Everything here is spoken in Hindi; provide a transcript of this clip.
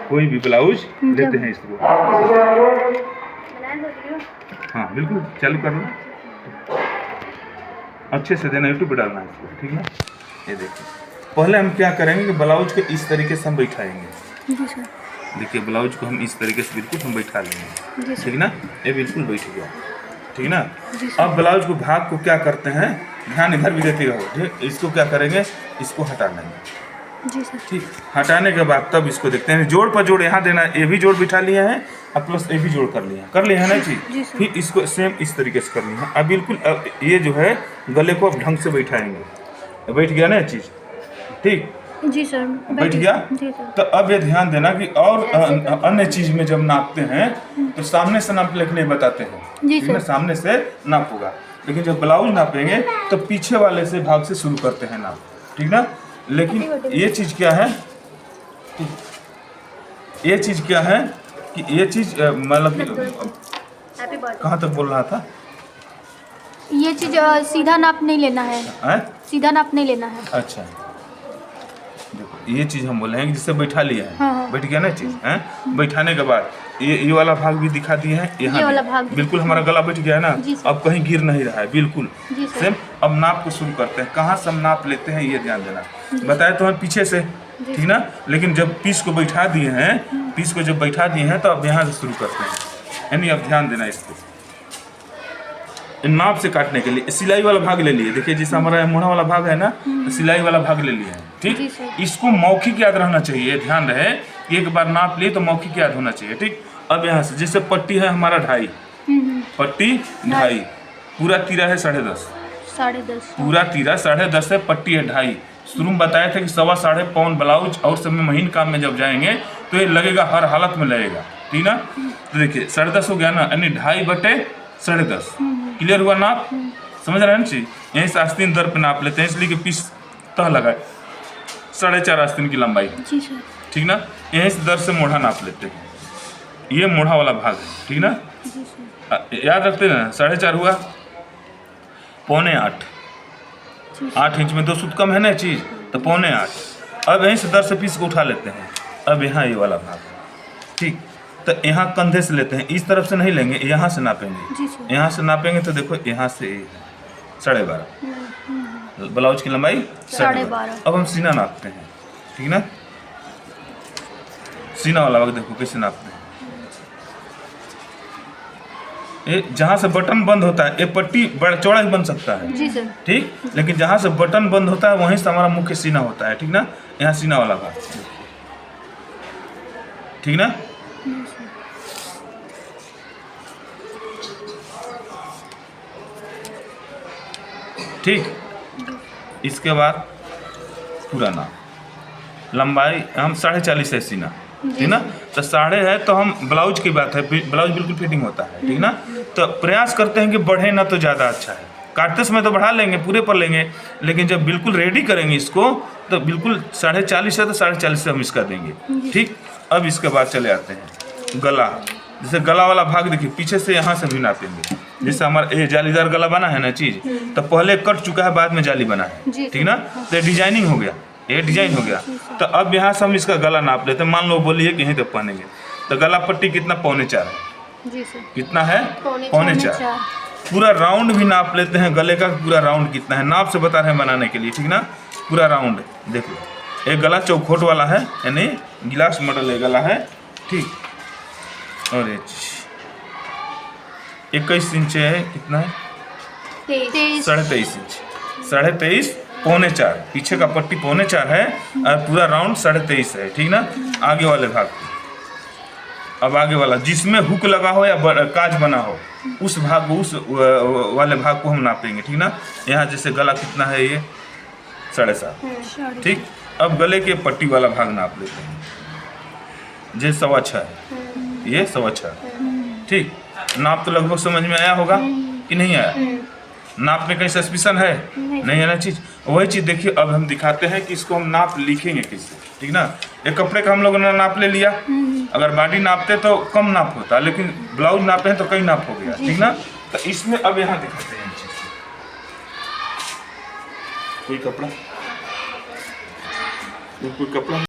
कोई भी ब्लाउज लेते हैं इसको। हाँ बिल्कुल चालू कर लो, अच्छे से देना, यूट्यूब पे डालना है इसको, ठीक है। ये देखिए पहले हम क्या करेंगे कि ब्लाउज को इस तरीके से हम बैठाएंगे। जी सर। देखिए ब्लाउज को हम इस तरीके से बिल्कुल हम बैठा लेंगे, ठीक ना। ये बिल्कुल बैठ गया, ठीक ना। अब ब्लाउज को भाग को क्या करते हैं, ध्यान इधर भी देते रहो, ठीक। इसको क्या करेंगे, इसको हटा लेंगे, जी सर। ठीक। हटाने के बाद तब इसको देखते हैं, जोड़ पर जोड़ यहाँ देना, ये भी जोड़ बिठा लिया है और प्लस ये भी जोड़ कर लिया है ना जी। फिर इसको सेम इस तरीके से कर लिया है। अब बिल्कुल ये जो है गले को अब ढंग से बैठाएंगे, बैठ गया ना चीज़, ठीक। जी सर बैठ गया। जी सर। तो अब ये ध्यान देना कि और अन्य चीज में जब नापते हैं तो सामने से नाप लिखने बताते हैं, जी ठीक है, सामने से नाप होगा। लेकिन जब ब्लाउज नापेंगे तो पीछे वाले से भाग से शुरू करते हैं नाप, ठीक ना। लेकिन ये चीज क्या है, ये चीज क्या है कि ये चीज मतलब कहाँ तक बोल रहा था, ये चीज सीधा नाप नहीं लेना है, सीधा नाप नहीं लेना है। अच्छा देखो ये चीज़ हम बोले हैं कि जिससे बैठा लिया है, हाँ। बैठ गया ना चीज़ है। बैठाने के बाद ये वाला भाग भी दिखा दिए हैं, यहाँ वाला भाग बिल्कुल हमारा गला बैठ गया है ना, अब कहीं गिर नहीं रहा है, बिल्कुल सेम। अब नाप को शुरू करते हैं, कहाँ से हम नाप लेते हैं ये ध्यान देना। बताया तो हम पीछे से, ठीक ना। लेकिन जब पीस को बैठा दिए हैं, पीस को जब बैठा दिए हैं तो अब यहाँ से शुरू करते हैं, यानी अब ध्यान देना इसको। नाप से काटने के लिए सिलाई वाला भाग ले लिए, देखिए जैसे हमारा मोढ़ा वाला भाग है ना, तो सिलाई वाला भाग ले लिए, ठीक। इसको मौखिक याद रहना चाहिए, ध्यान रहे एक बार नाप लिए तो मौखिक याद होना चाहिए, ठीक। अब यहाँ से जैसे पट्टी है हमारा 2.5, पट्टी 2.5, पूरा तीरा है 10.5, पूरा तीरा 10.5 है, पट्टी है 2.5। शुरू में बताया था कि 7.25 पौन ब्लाउज और सब में महीन काम में जब जाएंगे तो ये लगेगा, हर हालत में लगेगा, ठीक ना। तो देखिए 10.5 हो गया ना, यानी 2.5/10.5, क्लियर हुआ नाप, समझ रहे हैं ना जी। यहीं से आस्तीन दर पे नाप लेते हैं, इसलिए कि पीस तह लगा 4.5 आस्तीन की लंबाई, ठीक ना। यहीं से दर से मोढ़ा नाप लेते हैं, ये मोढ़ा वाला भाग है, ठीक ना। याद रखते हैं ना, 4.5 हुआ, 7.25, 8 इंच में 2 सूत कम है ना चीज़, तो 7.25। अब यहीं से दर से पीस को उठा लेते हैं। अब यहाँ ये वाला भाग, ठीक। तो यहाँ कंधे से लेते हैं, इस तरफ से नहीं लेंगे, यहाँ से नापेंगे, यहाँ से नापेंगे तो देखो यहाँ से 12.5 ब्लाउज की लंबाई 12.5। अब हम सीना नापते हैं, ठीक ना। सीना वाला भाग देखो कैसे नापते हैं, ये जहाँ से बटन बंद होता है, ये पट्टी बड़ा चौड़ा ही बन सकता है, ठीक। लेकिन जहाँ से बटन बंद होता है वहीं से हमारा मुख्य सीना होता है, ठीक ना। यहाँ सीना वाला भाग, ठीक ना। ठीक, इसके बाद पूरा नाप, लंबाई हम 40.5 है सीना, ठीक ना। तो 1.5 है तो हम ब्लाउज की बात है, ब्लाउज बिल्कुल फिटिंग होता है, ठीक ना। तो प्रयास करते हैं कि बढ़े ना तो ज़्यादा अच्छा है, काटते समय तो बढ़ा लेंगे, पूरे पर लेंगे, लेकिन जब बिल्कुल रेडी करेंगे इसको तो बिल्कुल 40.5 है तो 40.5 से हम इसका देंगे, ठीक। अब इसके बाद चले आते हैं गला, जैसे गला वाला भाग देखिए पीछे से यहाँ से भी नापेंगे। जैसे हमारा ये जालीदार गला बना है ना चीज़, तो पहले कट चुका है, बाद में जाली बना है, ठीक ना। तो डिजाइनिंग हो गया, ये डिजाइन हो गया। तो अब यहाँ से हम इसका गला नाप लेते हैं, मान लो बोलिए कि यहीं तक पहनेंगे, तो गला पट्टी कितना 4.25 है, कितना है 4.25। पूरा राउंड भी नाप लेते हैं, गले का पूरा राउंड कितना है, नाप से बता रहे हैं बनाने के लिए, ठीक ना। पूरा राउंड देख लो, एक गला चौखोट वाला है, यानी गिलास मॉडल ये गला है, ठीक। और 21 इंच है, कितना है 23.5 इंच, 23.5 4.25, पीछे का पट्टी 4.25 है और पूरा राउंड 23.5 है, ठीक ना। आगे वाले भाग, अब आगे वाला जिसमें हुक लगा हो या काज बना हो उस भाग को, उस वाले भाग को हम नापेंगे, ठीक ना। यहाँ जैसे गला कितना है, ये 7.5, ठीक। अब गले के पट्टी वाला भाग नाप लेते हैं, ये 6.25 है, ये 6.25, ठीक। नाप तो लगभग समझ में आया होगा कि नहीं आया, नाप में कहीं सस्पिशन है नहीं है ना चीज़। वही चीज़ देखिए अब हम दिखाते हैं कि इसको हम नाप लिखेंगे कैसे, ठीक ना। एक कपड़े का हम लोगों ने नाप ले लिया, अगर बॉडी नापते तो कम नाप होता, लेकिन ब्लाउज नापे हैं तो कई नाप हो गया, ठीक ना। तो इसमें अब यहाँ दिखाते हैं चीज़, कोई कपड़ा